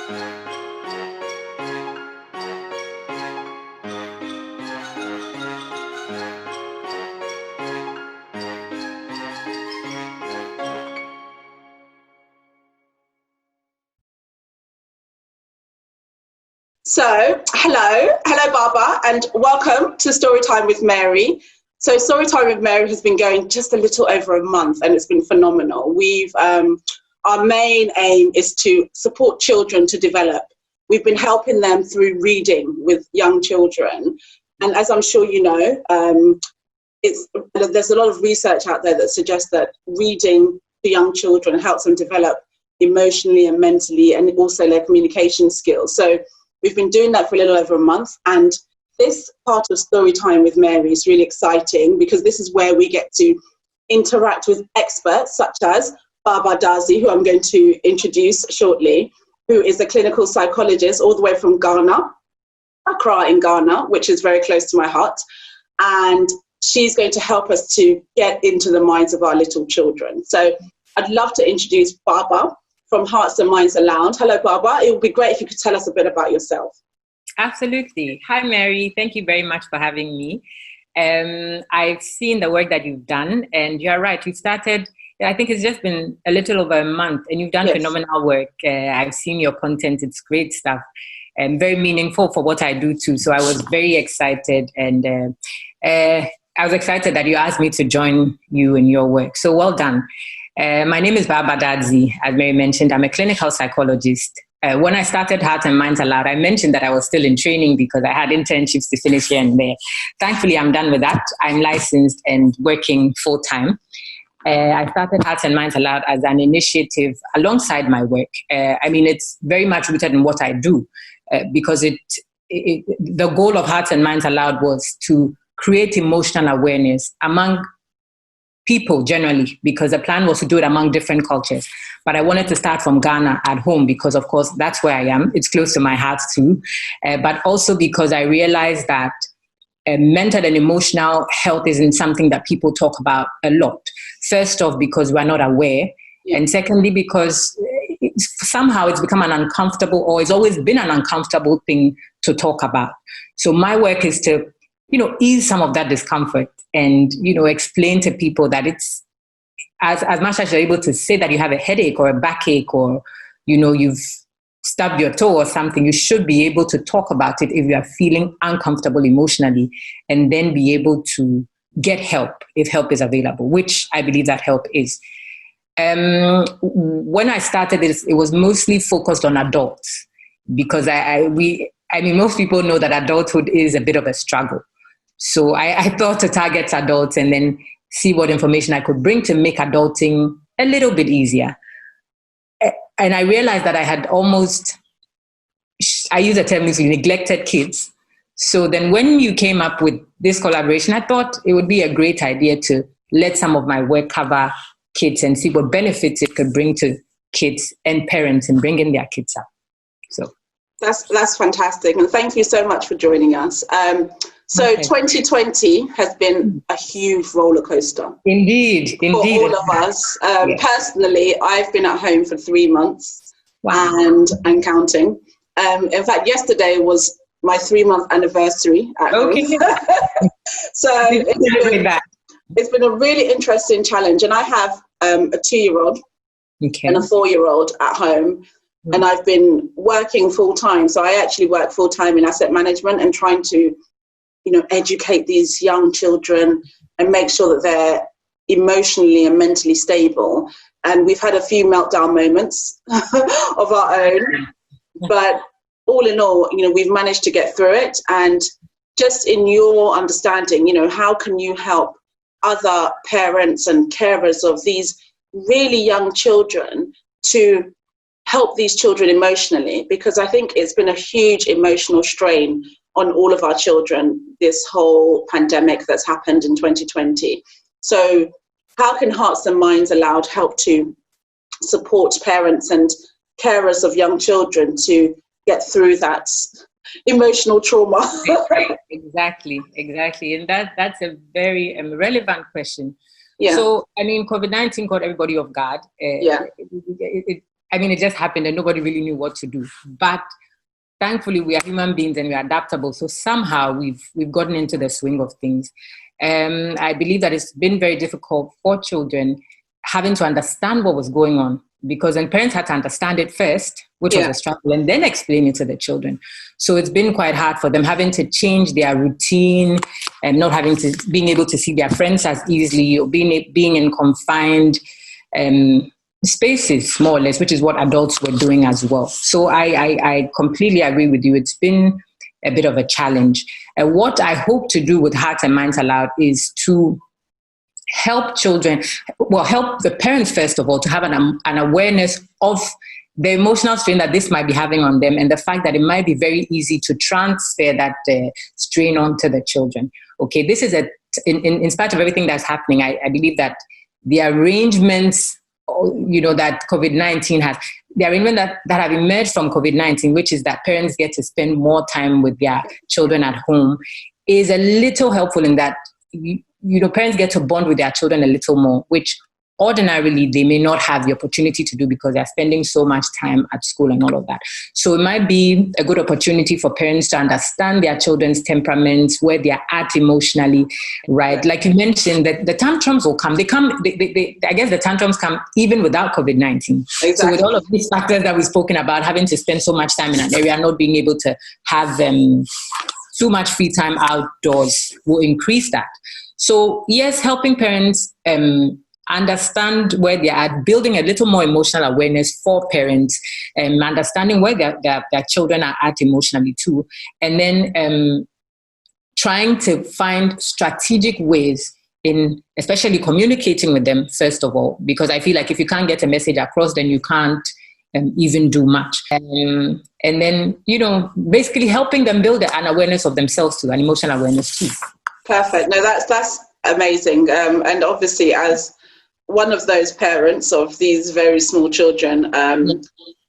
So, hello, Baba, and welcome to Storytime with Mary. So, Storytime with Mary has been going just a little over a month, and it's been phenomenal. Our main aim is to support children to develop. We've been helping them through reading with young children, and as I'm sure you know, there's a lot of research out there that suggests that reading to young children helps them develop emotionally and mentally, and also their communication skills. So we've been doing that for a little over a month, and this part of Storytime with Mary is really exciting because this is where we get to interact with experts such as Baba Dazi, who I'm going to introduce shortly, who is a clinical psychologist all the way from Ghana, Accra in Ghana, which is very close to my heart. And she's going to help us to get into the minds of our little children. So I'd love to introduce Baba from Hearts and Minds Aloud. Hello, Baba. It would be great if you could tell us a bit about yourself. Absolutely. Hi, Mary. Thank you very much for having me. I've seen the work that you've done, and you're right. You started, I think it's just been a little over a month, and you've done phenomenal work. I've seen your content. It's great stuff and very meaningful for what I do too. So I was very excited, and I was excited that you asked me to join you in your work. So well done. My name is Baba Dazi. As Mary mentioned, I'm a clinical psychologist. When I started Heart and Minds Aloud, I mentioned that I was still in training because I had internships to finish here and there. Thankfully, I'm done with that. I'm licensed and working full-time. I started Hearts and Minds Aloud as an initiative alongside my work. It's very much rooted in what I do because the goal of Hearts and Minds Aloud was to create emotional awareness among people generally, because the plan was to do it among different cultures. But I wanted to start from Ghana at home because, of course, that's where I am. It's close to my heart too. But also because I realized that mental and emotional health isn't something that people talk about a lot. First off, because we're not aware. Yeah. And secondly, because somehow it's become an uncomfortable, or it's always been an uncomfortable thing to talk about. So my work is to, ease some of that discomfort and, explain to people that it's as much as you're able to say that you have a headache or a backache or, you've stubbed your toe or something, you should be able to talk about it if you are feeling uncomfortable emotionally, and then be able to get help if help is available, which I believe that help is. When I started this, it was mostly focused on adults because most people know that adulthood is a bit of a struggle. So I thought to target adults and then see what information I could bring to make adulting a little bit easier. And I realized that I had I use the term loosely, neglected kids. So then when you came up with this collaboration, I thought it would be a great idea to let some of my work cover kids and see what benefits it could bring to kids and parents in bringing their kids up. So that's fantastic. And thank you so much for joining us. So 2020 has been a huge roller coaster. Indeed. For all of us. Yes. Personally, I've been at home for 3 months. Wow. and counting. In fact, yesterday was my 3-month anniversary at home. So it's been a really interesting challenge. And I have a 2-year-old and a 4-year-old at home. And I've been working full-time. So I actually work full-time in asset management and trying to educate these young children and make sure that they're emotionally and mentally stable. And we've had a few meltdown moments of our own, but all in all, we've managed to get through it. And just in your understanding, how can you help other parents and carers of these really young children to help these children emotionally? Because I think it's been a huge emotional strain on all of our children, this whole pandemic that's happened in 2020. So how can Hearts and Minds Aloud help to support parents and carers of young children to get through that emotional trauma? Exactly. And that's a very relevant question. Yeah. So, COVID-19 caught everybody off guard. I mean, it just happened and nobody really knew what to do. But thankfully, we are human beings and we are adaptable. So somehow we've gotten into the swing of things. I believe that it's been very difficult for children having to understand what was going on, because then parents had to understand it first, which was a struggle, and then explain it to the children. So it's been quite hard for them, having to change their routine and not being able to see their friends as easily, or being in confined spaces, more or less, which is what adults were doing as well. So I completely agree with you. It's been a bit of a challenge. What I hope to do with Hearts and Minds Aloud is to help children, help the parents, first of all, to have an awareness of the emotional strain that this might be having on them, and the fact that it might be very easy to transfer that strain onto the children. Okay, this is in spite of everything that's happening, I believe that the arrangements, that COVID-19 has, the arrangement that have emerged from COVID-19, which is that parents get to spend more time with their children at home, is a little helpful in that, parents get to bond with their children a little more, which ordinarily they may not have the opportunity to do because they're spending so much time at school and all of that. So it might be a good opportunity for parents to understand their children's temperaments, where they're at emotionally, right? Like you mentioned, that the tantrums will come. I guess the tantrums come even without COVID-19. Exactly. So with all of these factors that we've spoken about, having to spend so much time in an area, not being able to have too much free time outdoors will increase that. So yes, helping parents understand where they are, building a little more emotional awareness for parents, and understanding where their children are at emotionally too, and then trying to find strategic ways in especially communicating with them, first of all, because I feel like if you can't get a message across, then you can't even do much. And then, basically helping them build an awareness of themselves too, an emotional awareness too. Perfect. No, that's amazing. And obviously, as one of those parents of these very small children,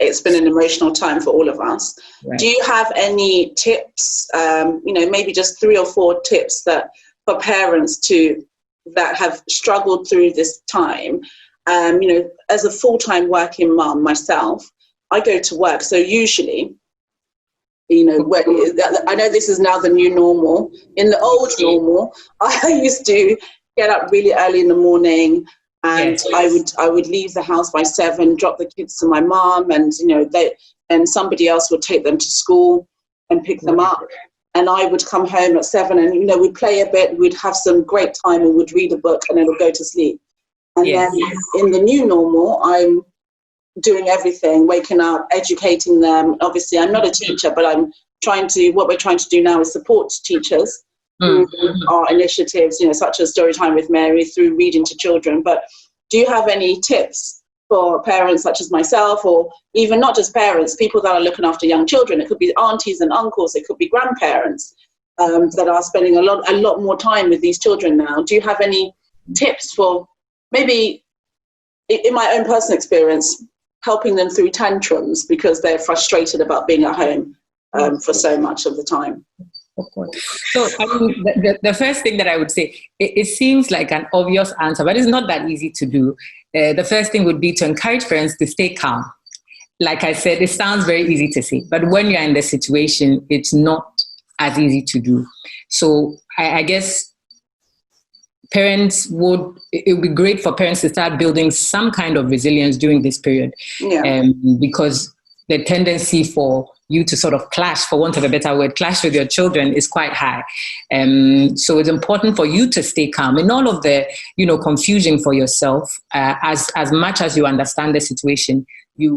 it's been an emotional time for all of us. Right. Do you have any tips, maybe just 3 or 4 tips that for parents that have struggled through this time? As a full-time working mum myself, I go to work. So usually, I know this is now the new normal. In the old normal, I used to get up really early in the morning, and I would leave the house by 7, drop the kids to my mom, and and somebody else would take them to school and pick them up, and I would come home at 7, and we'd play a bit, we'd have some great time, and we'd read a book, and then we'd go to sleep. And then in the new normal, I'm doing everything, waking up, educating them. Obviously, I'm not a teacher, but what we're trying to do now is support teachers through our initiatives, such as Storytime with Mary, through reading to children. But do you have any tips for parents such as myself, or even not just parents, people that are looking after young children? It could be aunties and uncles, it could be grandparents that are spending a lot more time with these children now. Do you have any tips for maybe, in my own personal experience, helping them through tantrums because they're frustrated about being at home for so much of the time? Of course. So, the first thing that I would say, it seems like an obvious answer, but it's not that easy to do. The first thing would be to encourage parents to stay calm. Like I said, it sounds very easy to say, but when you're in the situation, it's not as easy to do. So I guess it would be great for parents to start building some kind of resilience during this period, because the tendency for you to sort of clash, for want of a better word, clash with your children is quite high. So it's important for you to stay calm in all of the, confusion for yourself. As much as you understand the situation, it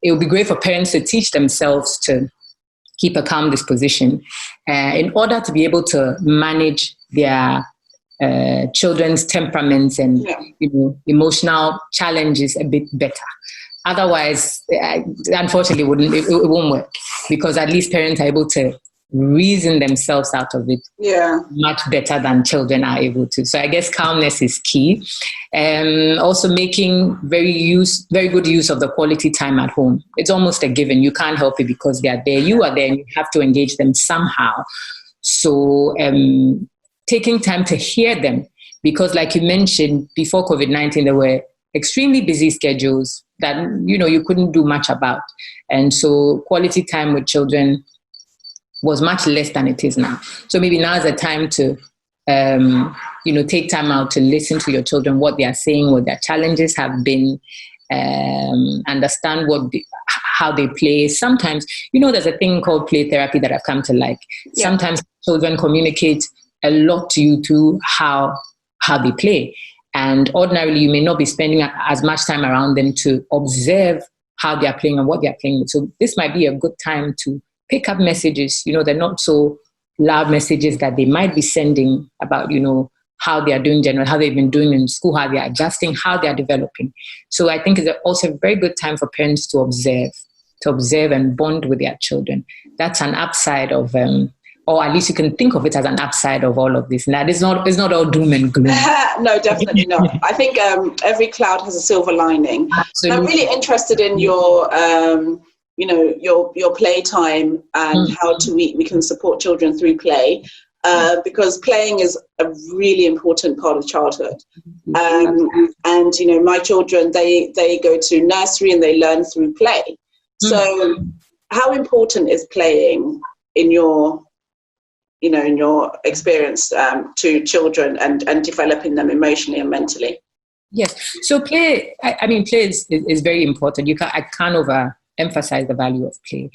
would be great for parents to teach themselves to keep a calm disposition in order to be able to manage their children's temperaments and emotional challenges a bit better. Otherwise, unfortunately, it won't work, because at least parents are able to reason themselves out of it much better than children are able to. So I guess calmness is key. Also making very good use of the quality time at home. It's almost a given. You can't help it because they are there. You are there, and you have to engage them somehow. So taking time to hear them, because like you mentioned, before COVID-19, there were extremely busy schedules that, you couldn't do much about. And so quality time with children was much less than it is now. So maybe now is the time to, take time out to listen to your children, what they are saying, what their challenges have been, understand how they play. Sometimes, there's a thing called play therapy that I've come to like. Yeah. Sometimes children communicate a lot to you through how they play. And ordinarily, you may not be spending as much time around them to observe how they are playing and what they are playing with. So this might be a good time to pick up messages. They're not so loud messages that they might be sending about, how they are doing generally, how they've been doing in school, how they are adjusting, how they are developing. So I think it's also a very good time for parents to observe and bond with their children. That's an upside of, or at least you can think of it as an upside of all of this. And that it's not all doom and gloom. No, definitely not. I think every cloud has a silver lining. Absolutely. I'm really interested in your, your playtime and how we can support children through play. Because playing is a really important part of childhood. And, my children, they go to nursery and they learn through play. So how important is playing in your experience to children and developing them emotionally and mentally? Yes. So play, play is very important. I can't overemphasize the value of play.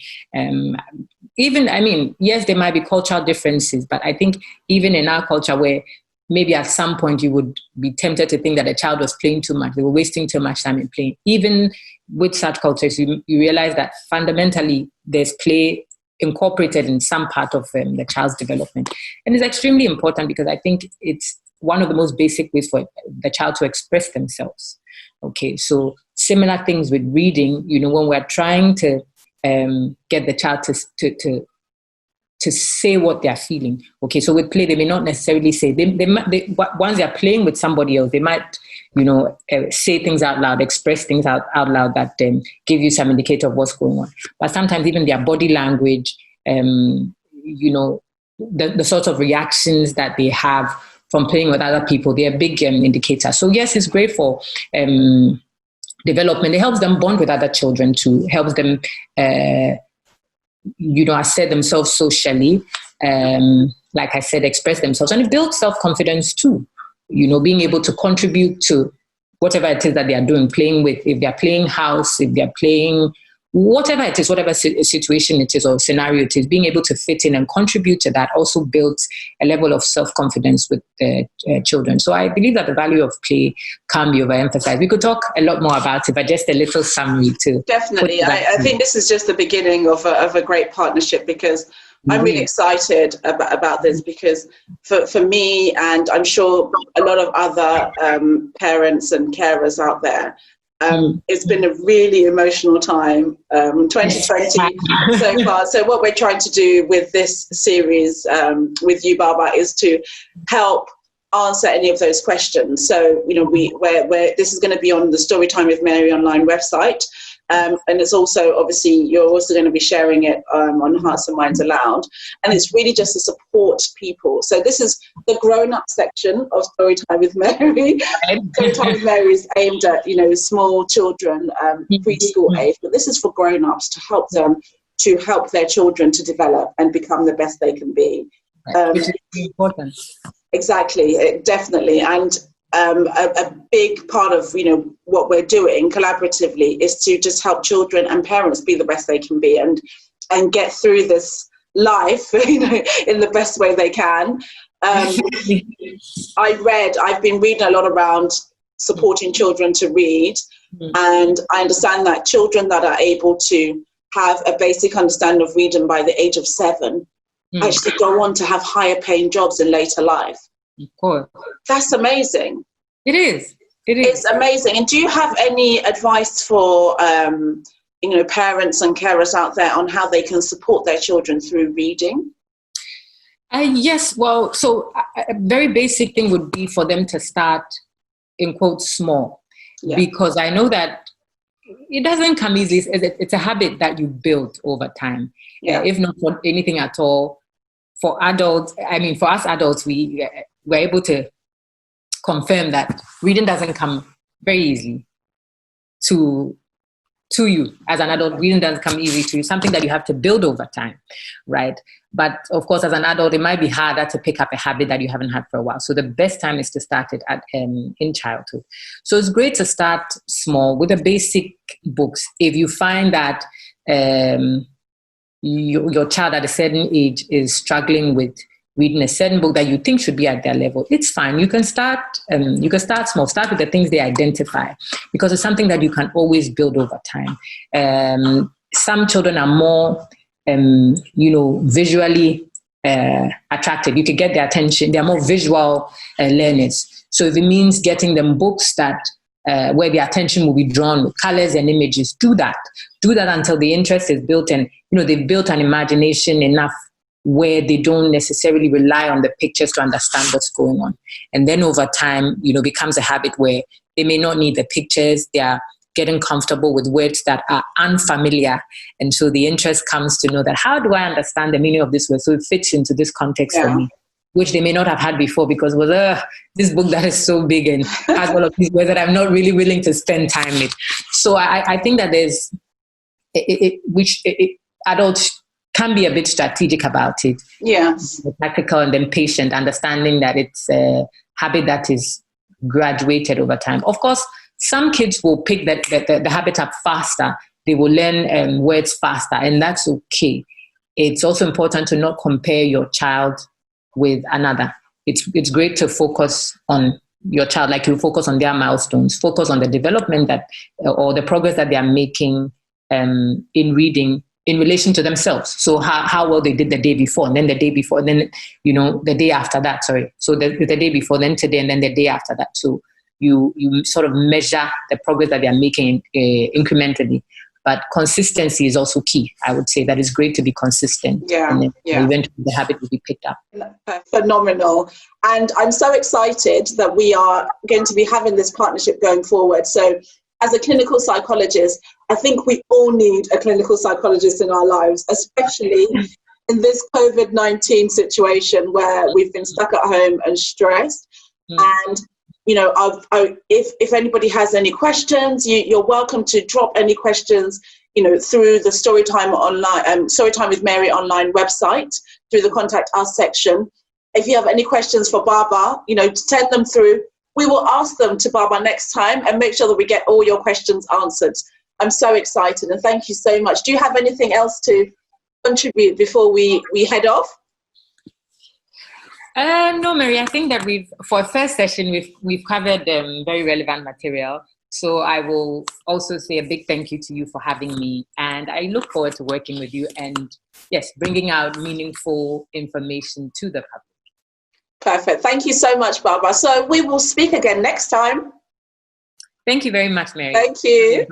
Yes, there might be cultural differences, but I think even in our culture where maybe at some point you would be tempted to think that a child was playing too much, they were wasting too much time in playing. Even with such cultures, you realize that fundamentally there's play incorporated in some part of the child's development. And it's extremely important because I think it's one of the most basic ways for the child to express themselves. Okay, so similar things with reading, when we're trying to get the child to say what they're feeling. Okay, so with play, they may not necessarily say, they once they're playing with somebody else, they might, say things out loud, express things out loud that give you some indicator of what's going on. But sometimes even their body language, the sort of reactions that they have from playing with other people, they're a big indicator. So yes, it's great for development. It helps them bond with other children too, helps them, assert themselves socially, like I said, express themselves. And it builds self-confidence too, being able to contribute to whatever it is that they are doing, playing with, if they're playing house, if they're playing whatever it is, whatever situation it is or scenario it is, being able to fit in and contribute to that also builds a level of self-confidence with children. So I believe that the value of play can be overemphasized. We could talk a lot more about it, but just a little summary too. Definitely. I think this is just the beginning of a great partnership, because I'm really excited about this, because for me, and I'm sure a lot of other parents and carers out there, it's been a really emotional time, 2020 so far. So what we're trying to do with this series with you, Baba, is to help answer any of those questions. So, this is going to be on the Storytime with Mary online website. And it's also, obviously, you're also going to be sharing it on Hearts and Minds Aloud. And it's really just to support people. So this is the grown-up section of Storytime with Mary. Storytime with Mary is aimed at, small children, preschool age. But this is for grown-ups to help them, to help their children to develop and become the best they can be. Which is important. Exactly, definitely. And a big part of what we're doing collaboratively is to just help children and parents be the best they can be and get through this life in the best way they can. I've been reading a lot around supporting children to read, and I understand that children that are able to have a basic understanding of reading by the age of 7 actually go on to have higher paying jobs in later life. Of course. That's amazing. It is. It's amazing. And do you have any advice for, parents and carers out there on how they can support their children through reading? Yes. Well, so a very basic thing would be for them to start, in quotes, small. Yeah. Because I know that it doesn't come easily. It's a habit that you build over time. Yeah. If not for anything at all, for adults, for us adults, we're able to confirm that reading doesn't come very easily to you as an adult. Reading doesn't come easy to you, something that you have to build over time, right? But of course, as an adult, it might be harder to pick up a habit that you haven't had for a while. So the best time is to start it in childhood. So it's great to start small with the basic books. If you find that your child at a certain age is struggling with reading a certain book that you think should be at their level, it's fine. You can start small. Start with the things they identify, because it's something that you can always build over time. Some children are more, visually attractive. You could get their attention. They are more visual learners. So if it means getting them books that where the attention will be drawn with colors and images, do that until the interest is built, and they've built an imagination enough where they don't necessarily rely on the pictures to understand what's going on. And then over time, becomes a habit where they may not need the pictures. They are getting comfortable with words that are unfamiliar. And so the interest comes to know that, how do I understand the meaning of this word so it fits into this context for me, which they may not have had before, because it was this book that is so big and has all of these words that I'm not really willing to spend time with. So I think that there's, adults can be a bit strategic about it. Yes. Practical and then patient, understanding that it's a habit that is graduated over time. Of course, some kids will pick the habit up faster. They will learn words faster, and that's okay. It's also important to not compare your child with another. It's great to focus on your child, like you focus on their milestones, focus on the development or the progress that they are making in reading in relation to themselves. So how well they did the day before, and then the day before, and then, the day after that, sorry. So the day before, then today, and then the day after that. So you sort of measure the progress that they are making incrementally. But consistency is also key. I would say that it's great to be consistent. And then eventually the habit will be picked up. Phenomenal. And I'm so excited that we are going to be having this partnership going forward. So as a clinical psychologist, I think we all need a clinical psychologist in our lives, especially in this COVID-19 situation where we've been stuck at home and stressed. And, if anybody has any questions, you're welcome to drop any questions, through the Storytime online, Storytime with Mary online website, through the Contact Us section. If you have any questions for Baba, send them through. We will ask them to Baba next time and make sure that we get all your questions answered. I'm so excited, and thank you so much. Do you have anything else to contribute before we head off? No, Mary, I think that for a first session, we've covered very relevant material. So I will also say a big thank you to you for having me. And I look forward to working with you and, yes, bringing out meaningful information to the public. Perfect. Thank you so much, Baba. So we will speak again next time. Thank you very much, Mary. Thank you.